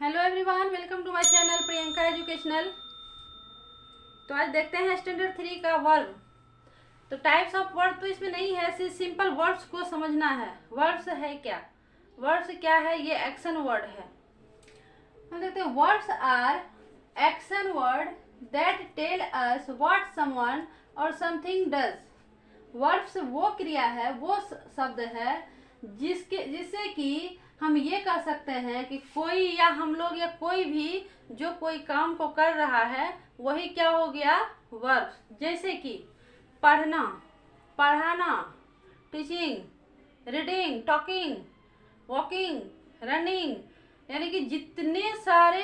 Hello everyone, welcome to my channel Priyanka educational. तो आज देखते हैं स्टैंडर्ड 3 का वर्ब। तो टाइप्स ऑफ वर्ब तो इसमें नहीं है, सिर्फ सिंपल वर्ब्स को समझना है। वर्ब्स है क्या, वर्ब्स क्या है, ये एक्शन वर्ड है। हम देखते हैं words are action word that tell us what someone or something does. Verbs वो क्रिया है, वो शब्द है जिससे कि हम ये कह सकते हैं कि कोई या हम लोग या कोई भी जो कोई काम को कर रहा है वही क्या हो गया, वर्ब। जैसे कि पढ़ना, पढ़ाना, teaching, reading, talking, walking, running, यानी कि जितने सारे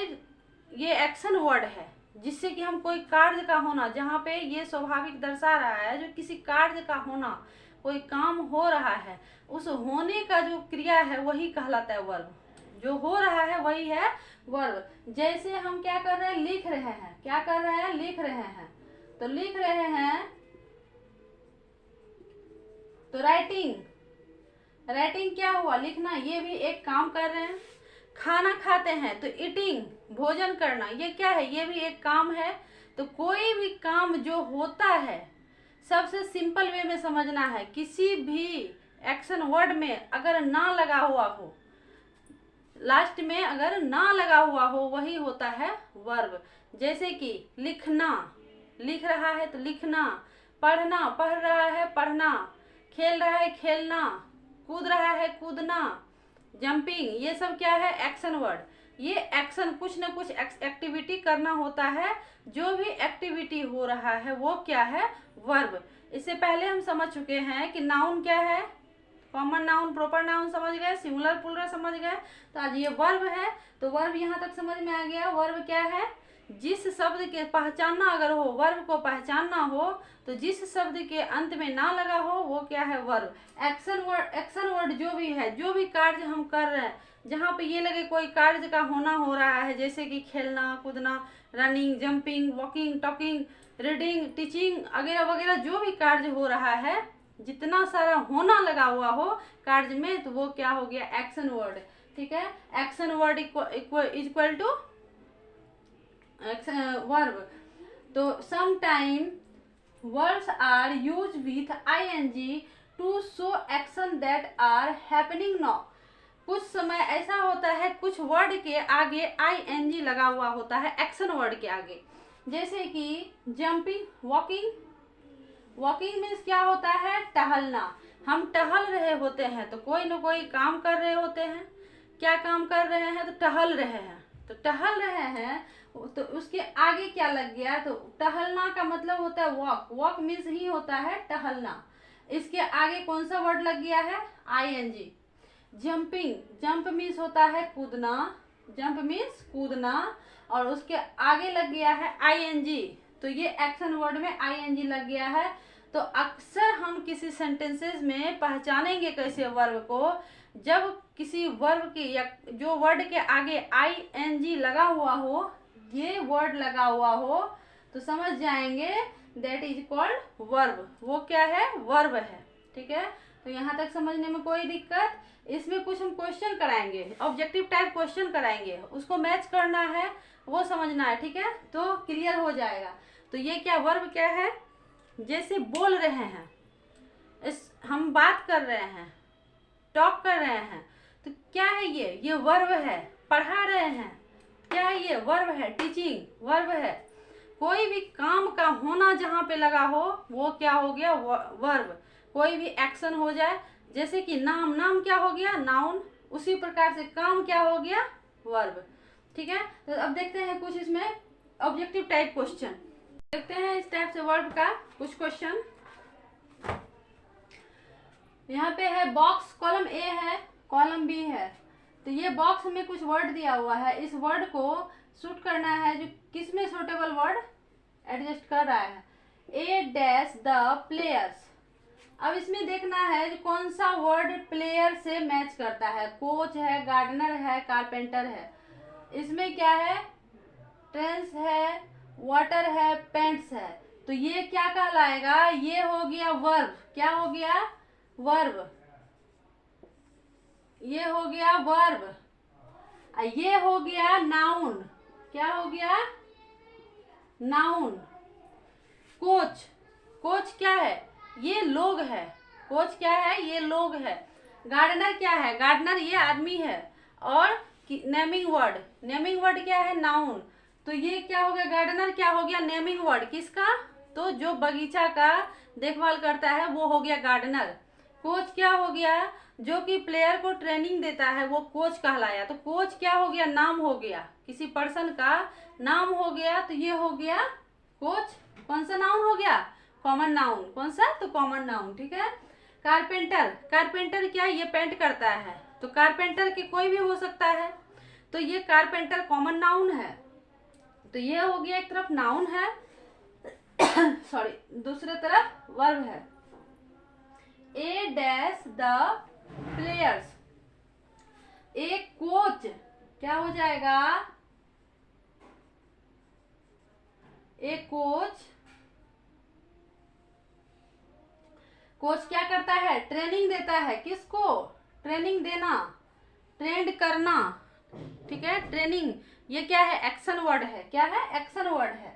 ये एक्शन वर्ड है जिससे कि हम कोई कार्य का होना, जहाँ पे ये स्वाभाविक दर्शा रहा है जो किसी कार्य का होना, कोई काम हो रहा है, उस होने का जो क्रिया है वही कहलाता है वर्ब। जो हो रहा है वही है वर्ब। जैसे हम क्या कर रहे हैं, लिख रहे हैं, क्या कर रहे हैं, लिख रहे हैं। तो लिख रहे हैं तो राइटिंग, राइटिंग क्या हुआ, लिखना, ये भी एक काम कर रहे हैं। खाना खाते हैं तो ईटिंग, भोजन करना, ये क्या है, ये भी एक काम है। तो कोई भी काम जो होता है, सबसे सिंपल वे में समझना है, किसी भी एक्शन वर्ड में अगर ना लगा हुआ हो, लास्ट में अगर ना लगा हुआ हो, वही होता है वर्ब। जैसे कि लिखना, लिख रहा है तो लिखना, पढ़ना, पढ़ रहा है पढ़ना, खेल रहा है खेलना, कूद रहा है कूदना, जंपिंग, ये सब क्या है, एक्शन वर्ड। ये एक्शन, कुछ ना कुछ एक्टिविटी करना होता है। जो भी एक्टिविटी हो रहा है वो क्या है, वर्ब। इससे पहले हम समझ चुके हैं कि नाउन क्या है, कॉमन नाउन, प्रॉपर नाउन समझ गए, सिंगुलर प्लूरल समझ गए। तो आज ये वर्ब है, तो वर्ब यहाँ तक समझ में आ गया। वर्ब क्या है, जिस शब्द के पहचानना अगर हो, वर्ब को पहचानना हो तो जिस शब्द के अंत में ना लगा हो वो क्या है, verb. Action word, action word जो भी है, जो भी कार्य हम कर रहे हैं जहाँ पे ये लगे कोई कार्य का होना हो रहा है, जैसे कि खेलना कूदना, running, jumping, walking, talking, reading, teaching वगैरह वगैरह, जो भी कार्य हो रहा है, जितना सारा होना लगा हुआ हो कार्य में, तो वो क्या हो गया, एक्शन वर्ड। ठीक है, action word equal to verb. तो some time words are use with ing to show action that are happening now. कुछ समय ऐसा होता है कुछ वर्ड के आगे ing लगा हुआ होता है, एक्शन वर्ड के आगे। जैसे कि जंपिंग, वॉकिंग, वॉकिंग मीन्स क्या होता है, टहलना। हम टहल रहे होते हैं तो कोई ना कोई काम कर रहे होते हैं। क्या काम कर रहे हैं, तो टहल रहे हैं। तो टहल रहे हैं तो उसके आगे क्या लग गया, तो टहलना का मतलब होता है वॉक, वॉक मीन्स ही होता है टहलना। इसके आगे कौन सा वर्ड लग गया है, ing। जंपिंग, जंप मीन्स होता है कूदना, जंप मीन्स कूदना, और उसके आगे लग गया है ing। तो ये एक्शन वर्ड में ing लग गया है। तो अक्सर हम किसी सेंटेंसेस में पहचानेंगे कैसे वर्ब को, जब किसी वर्ब की या जो वर्ड के आगे ing लगा हुआ हो, ये वर्ड लगा हुआ हो, तो समझ जाएंगे दैट इज कॉल्ड वर्ब। वो क्या है, वर्ब है। ठीक है, तो यहाँ तक समझने में कोई दिक्कत। इसमें कुछ हम क्वेश्चन कराएंगे, ऑब्जेक्टिव टाइप क्वेश्चन कराएंगे, उसको मैच करना है, वो समझना है। ठीक है, तो क्लियर हो जाएगा। तो ये क्या, वर्ब क्या है, जैसे बोल रहे हैं, हम बात कर रहे हैं, टॉक कर रहे हैं, तो क्या है ये वर्ब है। पढ़ा रहे हैं, क्या है ये, वर्ब है। टीचिंग वर्ब है। कोई भी काम का होना जहाँ पे लगा हो वो क्या हो गया, वर्ब। कोई भी एक्शन हो जाए, जैसे कि नाम, नाम क्या हो गया, नाउन। उसी प्रकार से काम क्या हो गया, वर्ब। ठीक है, तो अब देखते हैं कुछ इसमें ऑब्जेक्टिव टाइप क्वेश्चन। देखते हैं इस टाइप से वर्ब का कुछ क्वेश्चन। यहाँ पे है बॉक्स, कॉलम ए है, कॉलम बी है। तो ये बॉक्स में कुछ वर्ड दिया हुआ है, इस वर्ड को सूट करना है, जो किसमें सूटेबल वर्ड एडजस्ट कर रहा है, ए डैश द प्लेयर्स। अब इसमें देखना है जो कौन सा वर्ड प्लेयर से मैच करता है। कोच है, गार्डनर है, कारपेंटर है। इसमें क्या है, ट्रेंस है, वाटर है, पेंट्स है। तो ये क्या कहलाएगा, ये हो गया वर्ब। क्या हो गया, वर्ब। ये हो गया वर्ब। ये हो गया नाउन। क्या हो गया? नाउन। कोच, कोच क्या है? ये लोग है। कोच क्या है? ये लोग है। गार्डनर क्या है? गार्डनर ये आदमी है। और नेमिंग वर्ड, नेमिंग वर्ड क्या है? नाउन। तो ये क्या हो गया? गार्डनर क्या हो गया? Naming word. किसका? तो जो बगीचा का देखभाल करता है वो हो गया गार्डनर। कोच क्या हो गया? जो कि प्लेयर को ट्रेनिंग देता है वो कोच कहलाया। तो कोच क्या हो गया? नाम हो गया, किसी पर्सन का नाम हो गया। तो ये हो गया कोच। कौन सा नाउन हो गया? Common noun. कौन सा? तो कॉमन नाउन। ठीक है। कारपेंटर, कारपेंटर क्या? ये पेंट करता है। तो कारपेंटर के कोई भी हो सकता है। तो ये कारपेंटर कॉमन नाउन है। तो ये हो गया, एक तरफ नाउन है सॉरी, दूसरे तरफ वर्ब है। A dash the players. A coach क्या हो जाएगा? ए कोच, कोच क्या करता है? ट्रेनिंग देता है। किसको? ट्रेनिंग देना, ट्रेंड करना। ठीक है। ट्रेनिंग ये क्या है? एक्शन वर्ड है। क्या है? एक्शन वर्ड है।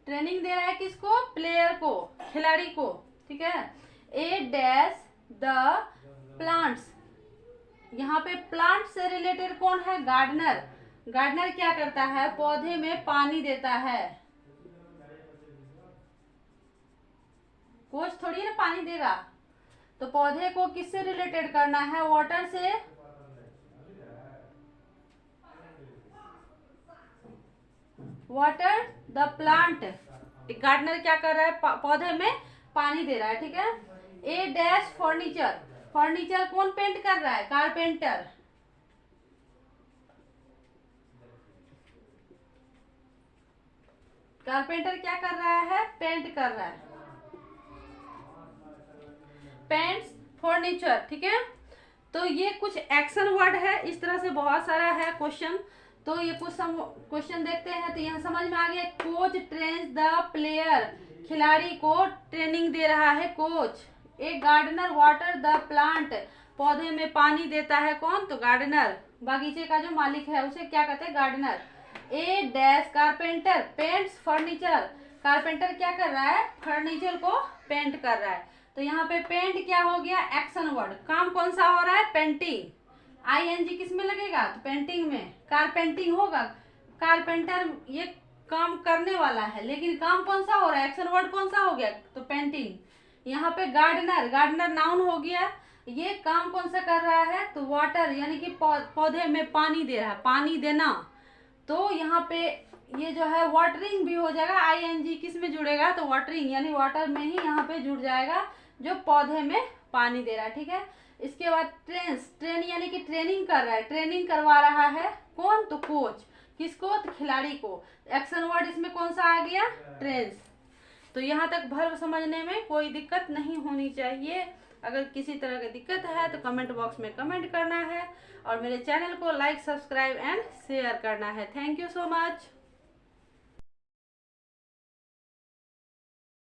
ट्रेनिंग दे रहा है किसको? प्लेयर को, खिलाड़ी को। ठीक है। A dash the plants. यहाँ पे प्लांट से रिलेटेड कौन है? गार्डनर। गार्डनर क्या करता है? पौधे में पानी देता है। कोच थोड़ी ना पानी देगा। तो पौधे को किससे रिलेटेड करना है? वाटर से। Water the plant. गार्डनर क्या कर रहा है? पौधे में पानी दे रहा है। ठीक है। A dash furniture. फर्नीचर कौन पेंट कर रहा है? कारपेंटर। कारपेंटर क्या कर रहा है? पेंट कर रहा है। Paints furniture. ठीक है। तो ये कुछ एक्शन वर्ड है। इस तरह से बहुत सारा है क्वेश्चन। तो ये कुछ क्वेश्चन देखते हैं। तो यहाँ समझ में आ गया। कोच ट्रेन्स द प्लेयर, खिलाड़ी को ट्रेनिंग दे रहा है कोच। एक गार्डनर वाटर द प्लांट, पौधे में पानी देता है कौन? तो गार्डनर। बगीचे का जो मालिक है उसे क्या कहते हैं? Gardener. A dash carpenter paints furniture. Carpenter क्या कर रहा है? फर्नीचर को पेंट कर रहा है। तो यहाँ पे पेंट क्या हो गया? Action word. काम कौन सा हो रहा है? पेंटिंग। आईएनजी किस में लगेगा? तो पेंटिंग में। कारपेंटिंग होगा। कारपेंटर ये काम करने वाला है, लेकिन काम कौन सा हो रहा है? एक्शन वर्ड कौन सा हो गया? तो पेंटिंग। यहाँ पे गार्डनर, गार्डनर नाउन हो गया। ये काम कौन सा कर रहा है? तो वाटर, यानी कि पौधे में पानी दे रहा है, पानी देना। तो यहाँ पे ये जो है वाटरिंग भी हो जाएगा। आईएनजी किस में जुड़ेगा? तो वाटरिंग, यानी वाटर में ही यहाँ पे जुड़ जाएगा, जो पौधे में पानी दे रहा है। ठीक है। इसके बाद ट्रेन्स, ट्रेन यानी कि ट्रेनिंग कर रहा है, ट्रेनिंग करवा रहा है कौन? तो कोच। किसको? तो खिलाड़ी को। एक्शन वर्ड इसमें कौन सा आ गया? ट्रेन्स। तो यहाँ तक वर्ब समझने में कोई दिक्कत नहीं होनी चाहिए। अगर किसी तरह की दिक्कत है तो कमेंट बॉक्स में कमेंट करना है, और मेरे चैनल को लाइक, सब्सक्राइब एंड शेयर करना है। Thank you so much.